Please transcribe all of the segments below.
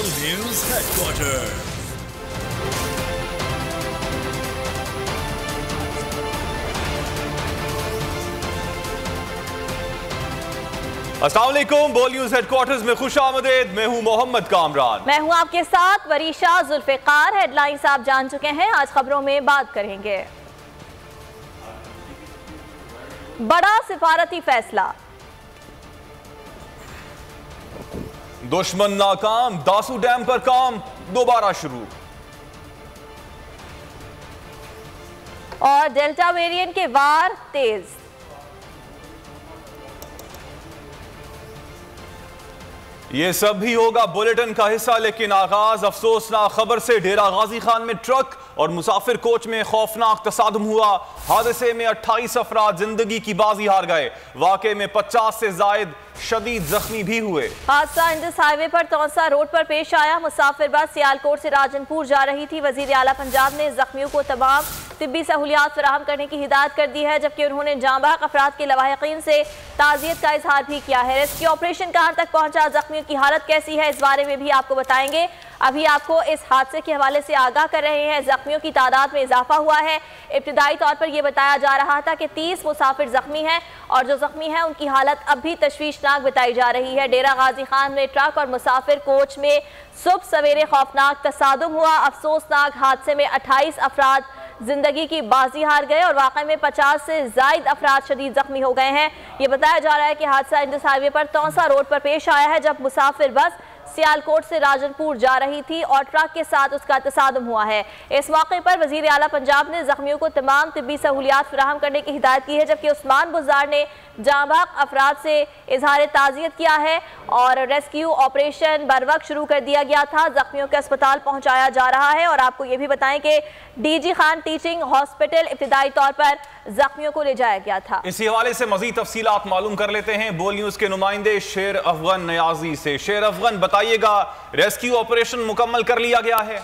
बोल news headquarter. अस्सलाम वालेकुम, बोल न्यूज हेडक्वार्टर्स में खुश आमदेद। मैं हूं मोहम्मद कामरान। मैं हूं आपके साथ वरीशा जुल्फिकार। हेडलाइंस आप जान चुके हैं, आज खबरों में बात करेंगे। बड़ा सिफारती फैसला, दुश्मन नाकाम, दासू डैम पर काम दोबारा शुरू। और डेल्टा वेरिएंट के वार तेज। ये सब भी होगा बुलेटिन का हिस्सा, लेकिन आगाज अफसोसनाक खबर से। डेरा गाजी खान में ट्रक और मुसाफिर कोच में खौफनाक तसादुम हुआ। हादसे में 28 अफराद जिंदगी की बाजी हार गए। वाकये में 50 से जायद शदीद जख्मी भी हुए। हादसा इंडस हाईवे पर तौसा रोड पर पेश आया। मुसाफिर बस सियालकोट से राजनपुर जा रही थी। वजीर आला पंजाब ने जख्मियों को तमाम तिब्बी सहूलियात फराहम करने की हिदायत कर दी है, जबकि उन्होंने जांबाक अफराद के लवाहिकीन से ताज़ियत का इजहार भी किया है। रेस्क्यू ऑपरेशन कहां तक पहुंचा, जख्मियों की हालत कैसी है, इस बारे में भी आपको बताएंगे। अभी आपको इस हादसे के हवाले से आगाह कर रहे हैं। जख्मियों की तादाद में इजाफा हुआ है। इब्तिदाई तौर पर यह बताया जा रहा था कि 30 मुसाफिर जख्मी हैं और जो जख्मी हैं उनकी हालत अब भी तशवीशनाक बताई जा रही है। डेरा गाजी खान में ट्रक और मुसाफिर कोच में सुबह सवेरे खौफनाक तसादुम हुआ। अफसोसनाक हादसे में 28 अफराद जिंदगी की बाजी हार गए और वाकई में 50 से जायद अफराद शदीद जख्मी हो गए हैं। ये बताया जा रहा है कि हादसा इंडस हाईवे पर तौसा रोड पर पेश आया है, जब मुसाफिर बस सियालकोट से राजनपुर जा रही थी और ट्रक के साथ उसका तसादुम हुआ है। इस मौके पर वजीर आला पंजाब ने जख्मियों को तमाम तिब्बी सहूलियात फराहम करने की हिदायत की है, जबकि उस्मान बुज़दार ने जांबाक अफराद से इजहार ताज़ियत किया है और रेस्क्यू ऑपरेशन बर वक्त शुरू कर दिया गया था। जख्मियों को अस्पताल पहुंचाया जा रहा है और आपको ये भी बताएं कि डीजी खान टीचिंग हॉस्पिटल इब्तिदाई तौर पर जख्मियों को ले जाया गया था। इसी हवाले से मजीद तफसीलात मालूम कर लेते हैं बोल न्यूज के नुमाइंदे शेर अफगन नयाजी से। शेर अफगन, बताइएगा, रेस्क्यू ऑपरेशन मुकम्मल कर लिया गया है?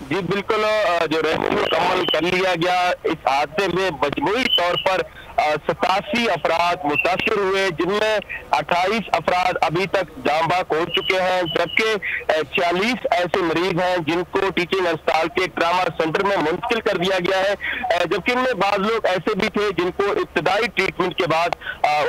जी बिल्कुल, जो रेस्क्यू मुकम्मल कर लिया गया। इस हादसे में मजमूई तौर पर 87 अफराद मुतासर हुए, जिनमें 28 अफराद अभी तक जाँ बाक हो चुके हैं, जबकि 46 ऐसे मरीज हैं जिनको टीचिंग अस्पताल के ट्रामा सेंटर में मुंतकिल कर दिया गया है, जबकि इनमें बाज लोग ऐसे भी थे जिनको इब्तदाई ट्रीटमेंट के बाद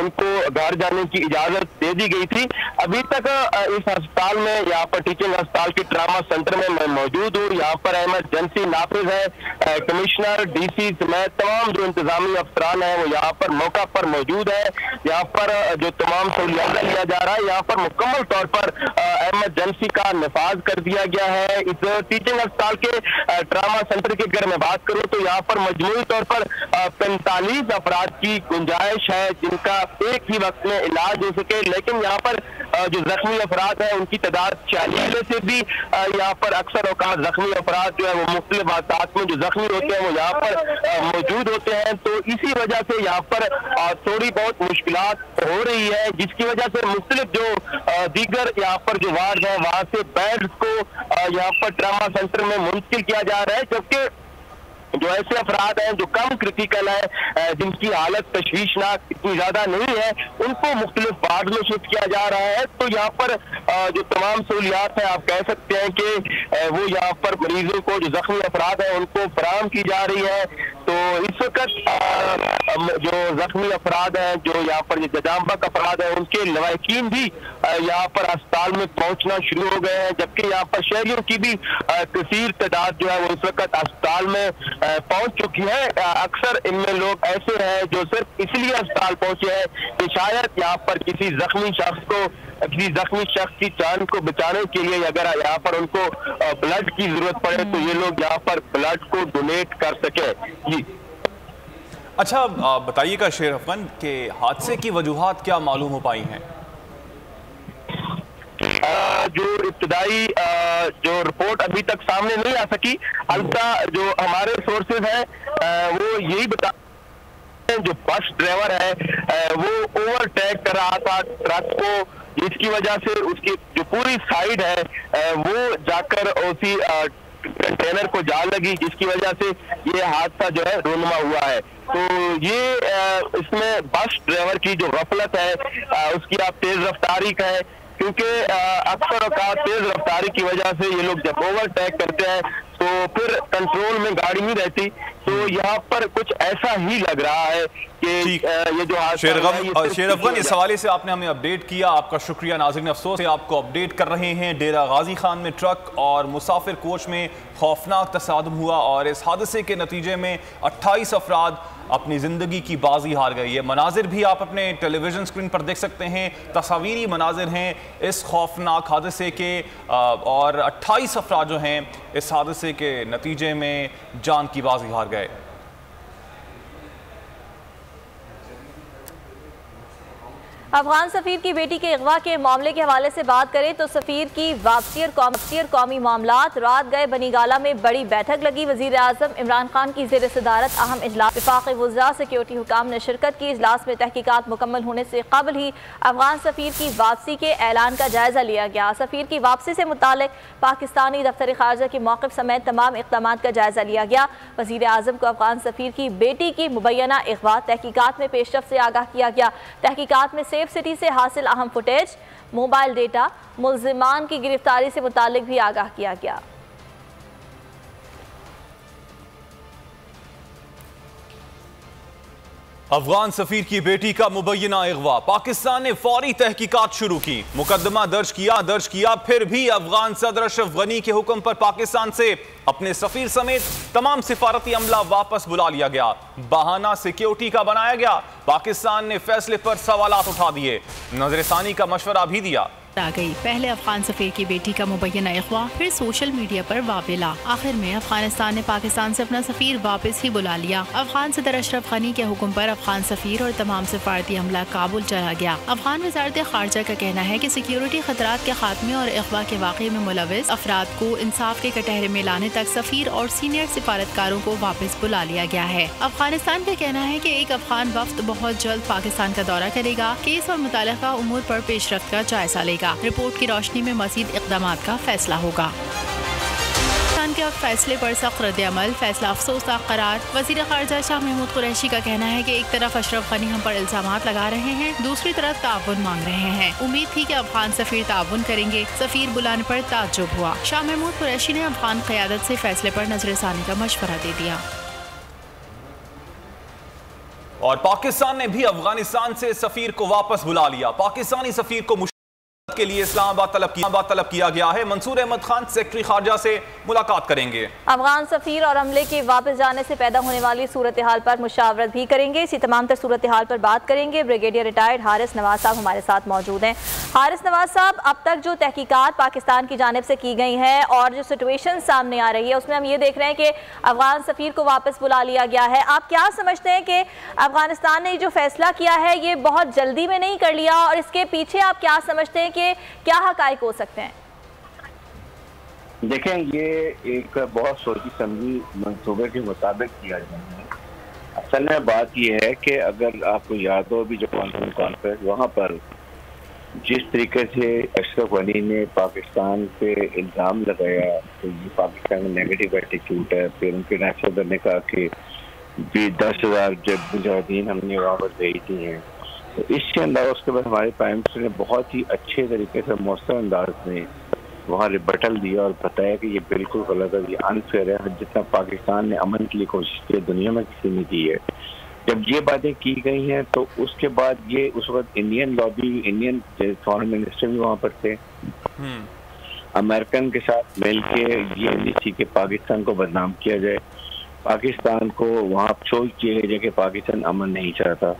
उनको घर जाने की इजाजत दे दी गई थी। अभी तक इस अस्पताल में, यहाँ पर टीचिंग अस्पताल के ट्रामा सेंटर में मैं मौजूद हूँ। यहाँ पर इमरजेंसी नाफिज है, कमिश्नर, डीसी समेत तमाम जो इंतजामी अफसरान है वो यहाँ पर मौका पर मौजूद है। यहाँ पर जो तमाम सहूलियात लिया जा रहा है, यहाँ पर मुकम्मल तौर पर इमरजेंसी का नफाज कर दिया गया है। इस टीचिंग अस्पताल के ट्रामा सेंटर की अगर मैं बात करूँ तो यहाँ पर मजमूई तौर पर 45 अफराद की गुंजाइश है जिनका एक ही वक्त में इलाज हो सके, लेकिन यहाँ पर जो जख्मी अफराद है उनकी तादाद 46 से भी यहाँ पर अक्सर औकात जख्मी अफराद जो है वो मुख्तलिफ वाक़ात में जो जख्मी होते हैं वो यहाँ पर मौजूद होते हैं। तो इसी वजह से यहाँ पर थोड़ी बहुत मुश्किलात हो रही है, जिसकी वजह से मुख्तलिफ जो दीगर यहाँ पर जो वार्ड है वहाँ से बेड्स को यहाँ पर ट्रामा सेंटर में मुंतकिल किया जा रहा है, जबकि जो ऐसे अफराद हैं जो कम क्रिटिकल है, जिनकी हालत तशवीशनाक इतनी ज्यादा नहीं है, उनको मुख्तलिफ वार्ड में शिफ्ट किया जा रहा है। तो यहाँ पर जो तमाम सहूलियात है आप कह सकते हैं कि वो यहाँ पर मरीजों को, जो जख्मी अफराद है उनको फराहम की जा रही है। तो इस वक्त जो जख्मी अफराद हैं, जो यहाँ पर जांबाक अफराद है, उनके लवाहिकीन भी यहाँ पर अस्पताल में पहुंचना शुरू हो गए हैं, जबकि यहाँ पर शहरियों की भी कसीर तादाद जो है वो इस वक्त अस्पताल में पहुंच चुकी है। अक्सर इनमें लोग ऐसे हैं जो सिर्फ इसलिए अस्पताल पहुंचे हैं कि शायद यहाँ पर किसी जख्मी शख्स की जान को बचाने के लिए अगर यहाँ पर उनको ब्लड की जरूरत पड़े तो ये लोग यहाँ पर ब्लड को डोनेट कर सके। जी अच्छा, बताइएगा शेर अफगन के हादसे की वजूहात क्या मालूम हो पाई हैं? जो इब्तिदाई जो रिपोर्ट अभी तक सामने नहीं आ सकी, अलबत्ता जो हमारे सोर्सेज हैं वो यही बता, जो बस ड्राइवर है वो ओवरटेक कर रहा था ट्रक को, जिसकी वजह से उसकी जो पूरी साइड है वो जाकर उसी कंटेनर को जा लगी, जिसकी वजह से ये हादसा जो है रोनुमा हुआ है। तो ये इसमें बस ड्राइवर की जो गफलत है, उसकी आप तेज रफ्तारी का है, क्योंकि अक्सर औकात तेज रफ्तारी की वजह से ये लोग जब ओवरटेक करते हैं तो फिर कंट्रोल में गाड़ी नहीं रहती। तो यहाँ पर कुछ ऐसा ही लग रहा है कि ये जो शेर अफगान, इस हवाले से आपने हमें अपडेट किया, आपका शुक्रिया। नाज़रीन, अफसोस से आपको अपडेट कर रहे हैं, डेरा गाजी खान में ट्रक और मुसाफिर कोच में खौफनाक तसादुम हुआ और इस हादसे के नतीजे में 28 अफराद अपनी ज़िंदगी की बाजी हार गई। ये मनाजिर भी आप अपने टेलीविज़न स्क्रीन पर देख सकते हैं, तस्वीरी मनाजिर हैं इस खौफनाक हादसे के, और 28 अफराद जो हैं इस हादसे के नतीजे में जान की बाजी हार गए। अफगान सफीर की बेटी के अगवा के मामले के हवाले से बात करें तो सफीर की वापसी और कौमी मामलात, रात गए बनीगाला में बड़ी बैठक लगी। वजीर आज़म इमरान खान की ज़ेर सदारत अहम इजलास, वफाक़ी वज़रा, सिक्योरिटी हुकाम ने शिरकत की। इजलास में तहकीकात मुकम्मल होने से कबल ही अफगान सफीर की वापसी के ऐलान का जायज़ा लिया गया। सफीर की वापसी से मुताल्लिक़ पाकिस्तानी दफ्तर ख़ारजा के मौक़िफ़ समेत तमाम इक़दामात का जायज़ा लिया गया। वज़ीर आज़म को अफगान सफीर की बेटी की मुबैना अगवा तहकीकात में पेशरफ़ से आगाह किया गया। तहकीकात में सेफ सिटी से हासिल अहम फुटेज, मोबाइल डेटा, मुल्ज़िमान की गिरफ्तारी से मुताल्लिक भी आगाह किया गया। अफगान सफीर की बेटी का मुबैना अगवा, पाकिस्तान ने फौरी तहकीकात शुरू की, मुकदमा दर्ज किया, फिर भी अफगान सदर अशरफ गनी के हुक्म पर पाकिस्तान से अपने सफीर समेत तमाम सिफारती अमला वापस बुला लिया गया। बहाना सिक्योरिटी का बनाया गया। पाकिस्तान ने फैसले पर सवालात उठा दिए, नजरसानी का मशवरा भी दिया। आ गई पहले अफगान सफीर की बेटी का मुबैना अगवा, फिर सोशल मीडिया पर वावेला। आखिर में अफगानिस्तान ने पाकिस्तान से अपना सफीर वापस ही बुला लिया। अफगान सदर अशरफ गनी के हुक्म पर अफगान सफीर और तमाम सिफारती अमला काबुल चला गया। अफगान वजारत खारजा का कहना है कि सिक्योरिटी खतरात के खात्मे और अगवा के वाक़े में मुलविस अफराद को इंसाफ के कटहरे में लाने तक सफीर और सीनियर सिफारतकारों को वापस बुला लिया गया है। अफगानिस्तान का कहना है कि एक अफगान वफ्द बहुत जल्द पाकिस्तान का दौरा करेगा, केस और मुताल्लिका उमूर पर पेशरफ्त का जायजा लेगा। रिपोर्ट की रोशनी में मज़ीद इक़दामात का फैसला होगा। पाकिस्तान के फैसले पर सख्त रद्द-ए-अमल, फैसला अफसोसनाक करार। वज़ीर ख़ारजा शाह महमूद कुरैशी का कहना है कि एक तरफ अशरफ गनी हम पर इल्ज़ामात लगा रहे हैं, दूसरी तरफ ताउन मांग रहे हैं। उम्मीद थी कि अफगान सफीर ताउन करेंगे, सफीर बुलाने पर ताज्जुब हुआ। शाह महमूद कुरैशी ने अफगान क़यादत से फैसले पर नजरसानी का मशवरा दे दिया। और पाकिस्तान ने भी अफगानिस्तान से सफीर को वापस बुला लिया। पाकिस्तानी सफीर को के लिए इस्लामाबाद तलब किया गया है। मंसूर अहमद खान सेक्रेटरी खारजा से मुलाकात करेंगे। अफगान सफीर और अमले के वापस जाने से पैदा होने वाली सूरत हाल पर मुशावरत भी करेंगे। इसी तमाम तर सूरत हाल पर बात करेंगे। ब्रिगेडियर रिटायर्ड हारिस नवाज साहब हमारे साथ मौजूद हैं। हारिस नवाज साहब, अब तक जो तहकीकात पाकिस्तान की जानिब से की गई हैं और जो सिचुएशन सामने आ रही है उसमें हम ये देख रहे हैं कि अफगान सफीर को वापस बुला लिया गया है। आप क्या समझते हैं कि अफगानिस्तान ने जो फैसला किया है ये बहुत जल्दी में नहीं कर लिया, और इसके पीछे आप क्या समझते हैं कि क्या हकाइक हो सकते हैं? देखें, ये एक बहुत सोची समझी मंसूबे के मुताबिक किया जाना है। असल में बात यह है कि अगर आपको याद हो अभी जो कॉन्फ्रेंस वहाँ पर जिस तरीके से अशरफ गनी ने पाकिस्तान पे इल्ज़ाम लगाया तो ये पाकिस्तान में नेगेटिव एटीट्यूड है। फिर उनके नेशनल सदर ने कहा कि 10,000 जब मुजाहिदीन हमने वहाँ पर भेजी हैं, तो इसके अलावा उसके बाद हमारे प्राइम मिनिस्टर ने बहुत ही अच्छे तरीके से मौसर अंदाज में वहाँ रिबटल दिया और बताया कि ये बिल्कुल गलत है, ये अनफेयर है। जितना पाकिस्तान ने अमन के लिए कोशिश की दुनिया में किसी ने की है। जब ये बातें की गई हैं तो उसके बाद ये उस वक्त Indian lobby, Indian foreign minister भी वहाँ पर थे, अमेरिकन के साथ मिल के ये नहीं थी कि पाकिस्तान को बदनाम किया जाए, पाकिस्तान को वहाँ शो किया जाए कि पाकिस्तान अमन नहीं चाहता।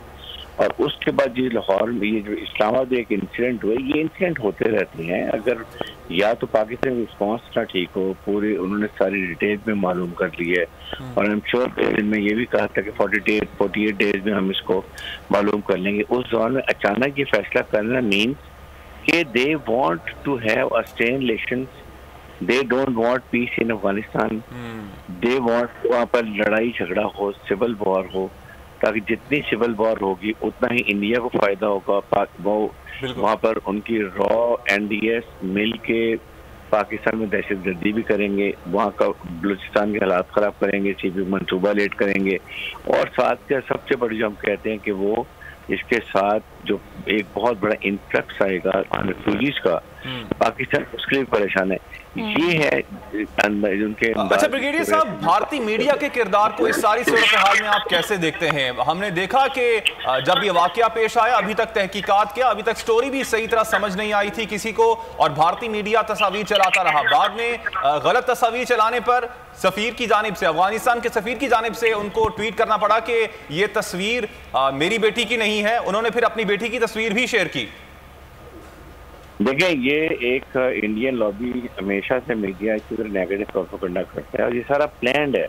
और उसके बाद ये लाहौर में ये जो इस्लामाबाद एक इंसिडेंट हुआ, ये इंसिडेंट होते रहते हैं। अगर या तो पाकिस्तान रिस्पॉन्स ना ठीक हो, पूरे उन्होंने सारी डिटेल में मालूम कर ली है, और आई एम श्योर में ये भी कहा था कि 48 डेज में हम इसको मालूम कर लेंगे। उस दौरान में अचानक ये फैसला करना मीन्स कि they want to have a stay in elections, they don't want peace in Afghanistan, they want वहाँ पर लड़ाई झगड़ा हो, सिविल वॉर हो, ताकि जितनी सिविल वॉर होगी उतना ही इंडिया को फायदा होगा। वो वहाँ पर उनकी रॉ NDS मिल के पाकिस्तान में दहशतगर्दी भी करेंगे, वहाँ का बलूचिस्तान के हालात ख़राब करेंगे, CP मंसूबा लेट करेंगे, और साथ के सबसे बड़ी जो हम कहते हैं कि वो इसके साथ जो एक बहुत बड़ा इन्फ्लक्स आएगा रेफ्यूजीज का, पाकिस्तान उसके लिए परेशान है। ये है उनके। अच्छा ब्रिगेडियर साहब, भारतीय मीडिया के किरदार को इस सारी सूरत हाल में आप कैसे देखते हैं? हमने देखा कि जब ये वाकया पेश आया, अभी तक तहकीकात किया, अभी तक स्टोरी भी सही तरह समझ नहीं आई थी किसी को, और भारतीय मीडिया तस्वीर चलाता रहा। बाद में गलत तस्वीर चलाने पर सफीर की जानिब से, अफगानिस्तान के सफीर की जानिब से उनको ट्वीट करना पड़ा कि ये तस्वीर मेरी बेटी की नहीं है। उन्होंने फिर अपनी बेटी की तस्वीर भी शेयर की। देखिए, ये एक इंडियन लॉबी हमेशा से मीडिया की तरह नेगेटिव प्रोपेगेंडा करता है, और ये सारा प्लान्ड है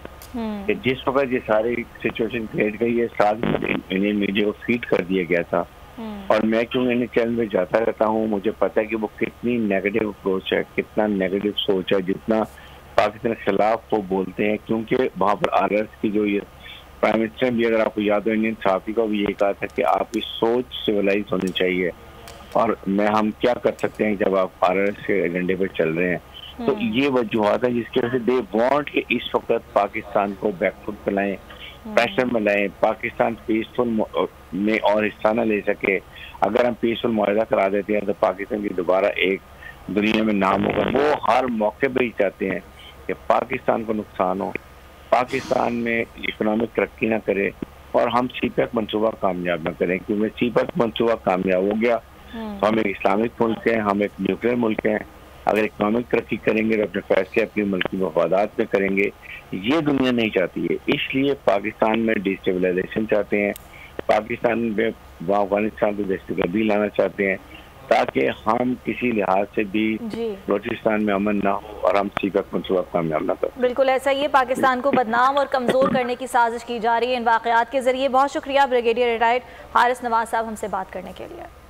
कि जिस वक्त ये सारी सिचुएशन क्रिएट गई है, साथ इंडियन मीडिया को फीड कर दिया गया था। और मैं क्यों इंडियन चैनल में जाता रहता हूँ, मुझे पता है कि वो कितनी नेगेटिव अप्रोच है, कितना नेगेटिव सोच है, जितना पाकिस्तान के खिलाफ वो बोलते हैं। क्योंकि वहाँ पर RRS की जो ये प्राइम मिनिस्टर भी, अगर आपको याद हो, इंडियन सहाफ़ी को भी यही कहा था कि आपकी सोच सिविलाइज होनी चाहिए, और हम क्या कर सकते हैं जब आप RRS के एजेंडे पर चल रहे हैं। तो ये वजूहत है जिसकी वजह से दे वांट कि इस वक्त पाकिस्तान को बैकफुट पे लाएं, प्रेशर में लाएं, पाकिस्तान पीसफुल में और हिस्सा न ले सके। अगर हम पीसफुल मुआहदा करा देते हैं तो पाकिस्तान की दोबारा एक दुनिया में नाम होगा। वो हर मौके पर ही चाहते हैं कि पाकिस्तान को नुकसान हो, पाकिस्तान में इकोनॉमिक तरक्की ना करे, और हम CPEC मनसूबा कामयाब न करें। क्योंकि CPEC मनसूबा कामयाब हो गया तो हम एक इस्लामिक मुल्क हैं, हम एक न्यूक्लियर मुल्क हैं। अगर इकोनॉमिक तरक्की करेंगे तो अपने फैसले अपनी मुल्की मफादात में करेंगे। ये दुनिया नहीं चाहती है, इसलिए पाकिस्तान में डिस्टेबलाइजेशन चाहते हैं, पाकिस्तान में अफगानिस्तान को दस्तगीरी लाना चाहते हैं, ताकि हम किसी लिहाज से भी बलूचिस्तान में अमन ना हो और हम CPEC मनसूबा कामयाब ना करें। बिल्कुल ऐसा ही है, पाकिस्तान को बदनाम और कमज़ोर करने की साजिश की जा रही है इन वाक़यात के जरिए। बहुत शुक्रिया ब्रिगेडियर रिटायर्ड हारिस नवाज साहब हमसे बात करने के लिए।